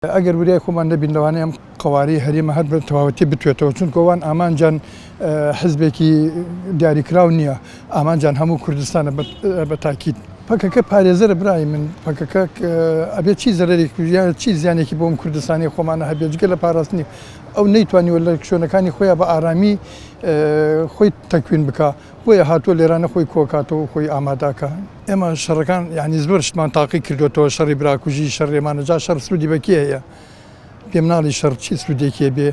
ئەگەر وریای خۆمان نەبین لەوانەیە ئەم قەواری هەرێمە هەر بە تەواوەتی بتوێتەوە، چونکە ئەوان ئامانجان حزبێکی دیاریکراو نییە، ئامانجان هەموو کوردستانە بە تاکید. پەکەکە پارێزەرە برای من، پەکەکە ئەبێت چی زەرێکی یان چی زیانێکی بۆم کوردستانی خۆمانە هەبێت جگە لە پاراستنی ئەو نەیتوانیوە لە شوێنەکانی خۆیان بە ئارامی خۆی تەکوین بکە، بۆیە هاتووە لێرانە خۆی کۆکاتەوە خۆی ئاماداکە. ئێمە شەڕەکان یعنی زۆر شتمان تاقی کردوێتەوە، شەڕی براکوژی، شەڕێمانەجا، شەڕ سروودی بەکێ هەیە؟ پێم ناڵی شەڕ چی سروودێکی بێ،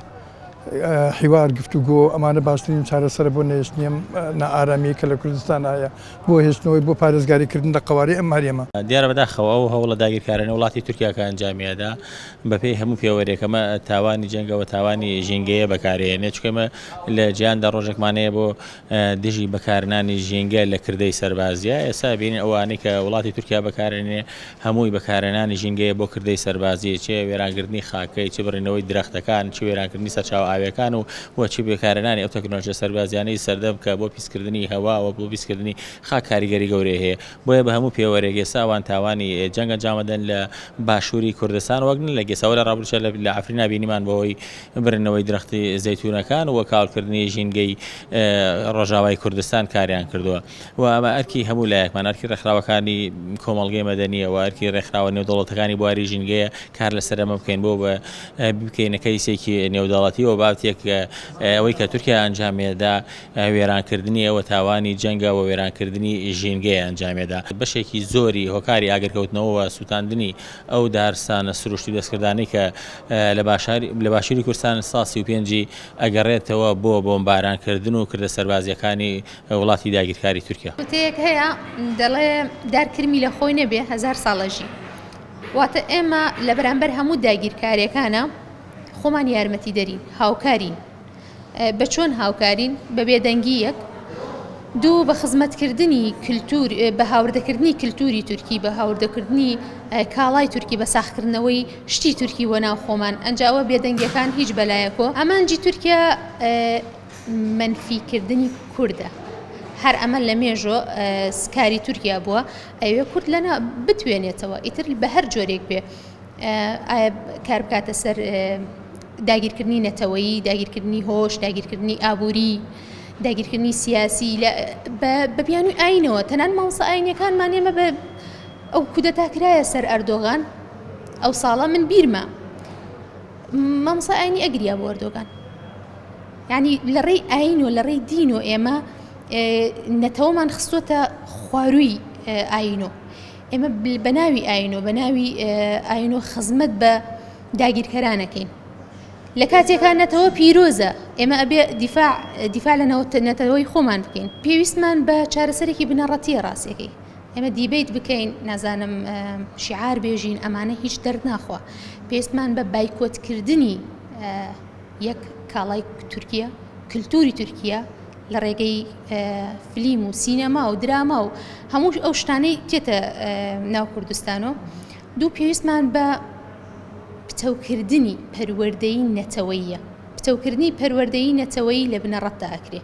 حیوار گفتوگۆ ئەمانە باشترین چارەسەرە بۆ نەهێشتنی نائارامی کە لە کوردستان هەیە، بۆ هێشتنەوەی بۆ پارێزگاریکردن لە قەواری ئەم هەرێمە. دیارە بەداخەوە ئەو هەوڵە داگیرکارانە وڵاتی تورکیاکە ئەنجامیەدا بەپێی هەموو پێوەرێکەمە تاوانی جەنگەوە تاوانی ژینگەیە بەکارهێنێت، چکەمە لە جیهاندا ڕۆژێکمانەیە بۆ دژی بەکارهێنانی ژینگە لە کردەی سەربازیە. ئێستا بینین ئەوانەی کە وڵاتی تورکیا بەکارهێنێ هەمووی بەکارهێنانی ژینگەیە بۆ کردەی سەربازی، چێ وێرانکردنی خاکەی، چ بڕینەوەی درەختەکان، چ وێرانکردنی سەرچاو ئاویەکان و وەچی بێکارهێنانی ئەو تەکنۆلۆژیە سەربازیانەی سەردەم کە بۆ پیسکردنی هەواوە، بۆ پیسکردنی خاک کاریگەری گەورەی هەیە. بۆیە بە هەموو پێوەرێک ئێستا ئەوان تاوانی جەنگ ئەنجامەدەن لە باشووری کوردستان، وەک لە گێساوە لە ڕابردووچە لە ئەفرینا بینیمان بەوەی برنەوەی درەختی زەیتونەکان و کاڵکردنی ژینگەی ڕۆژاوای کوردستان کاریان کردووە. و ئەمە ئەرکی هەموو لایەکمان، ئەرکی ڕێکخراوەکانی کۆمەڵگەی مەدەنیە و ئەرکی ڕێکخراوە نێودەوڵەتەکانی بواری ژینگەیە کار لەسەر ئەمە بکەین بۆ بە بکەینە کەیسێکی نێودەوڵەتیەوە بابەتێک ئەوەی کە تورکیا ئەنجامێدا وێرانکردنی ئەوە تاوانی جەنگە و وێرانکردنی ژینگەیە ئەنجامێدا. بەشێکی زۆری هۆکاری ئاگرکەوتنەوە سوتاندنی ئەو دارستانە سروشتی دەستکردانەی کە لە باشووری کوردستان ساسی و پێنجی ئەگەڕێتەوە بۆ بۆمبارانکردن و کردە سەربازیەکانی وڵاتی داگیرکاری تورکیا. وتەیەک هەیە دەڵێ دارکرمی لە خۆی نەبێ 1000 ساڵەژی، واتە ئێمە لە بەرامبەر هەموو داگیرکاریەکانە خۆمان یارمەتی دەرین، هاوکارین. بە چۆن هاوکارین؟ بە بێدەنگیەک، دوو بە خزمەتکردنی کللتور، بە هاوردەکردنی کللتوری تورکی، بە هاوردەکردنی کاڵای تورکی، بە ساختکردنەوەی شتی تورکی وە ناو خۆمان. ئەنجاوە بێدەنگیەکان هیچ بەلایەکۆ. ئەمانجی تورکیا منفیکردنی کووردە، هەر ئەمە لە مێژۆ سکاری تورکیا بووە، ئەوێ کورد لەنا بتوێنێتەوە ئیتر بە هەر جۆرێک بێ کار بکاتە سەر داگیرکردنی نەتەوەیی، داگیرکردنی هۆش، داگیرکردنی ئابووری، داگیرکردنی سیاسی بە بیانووی ئاینەوە. تەنان مامۆستا ئاینیەکانمان ئێمە بە ئەو کودەتاکرایە سەر ئەردۆغان ئەو ساڵە من بیرمە مامۆستا ئاینی ئەگریا بۆ ئەردۆغان. یعنی لە ڕێی ئاین و لە ڕێی دین و ئێمە نەتەوەمان خستوتە خوارووی ئاینۆ. ئێمە بەناوی ئاینۆ، بەناوی ئاینۆ خزمەت بە داگیرکەرانەکەین. لە کاتێکان نەتەوە پیرۆزە، ئێمە ئەبێ دیفاع لە نەتەوەی خۆمان بکەین. پێویستمان بە چارەسەرێکی بنەڕەتیە ڕاستیەکەی. ئێمە دیبیت بکەین، نازانم شیعار بێژین، ئەمانە هیچ دەرد ناخوا. پێویستمان بە بایکۆتکردنی یەک کاڵای تورکیا، کللتوری تورکیا لە ڕێگەی فلیم و سینەما و دراما و هەموو ئەو شتانەی تێتە ناو کوردستانەوە. دوو پێویستمان بە پتەوکردنی پەروەردەیی نەتەوەییە، پتەوکردنی پەروەردەیی نەتەوەیی لە بنەڕەتدا ئەکرێ.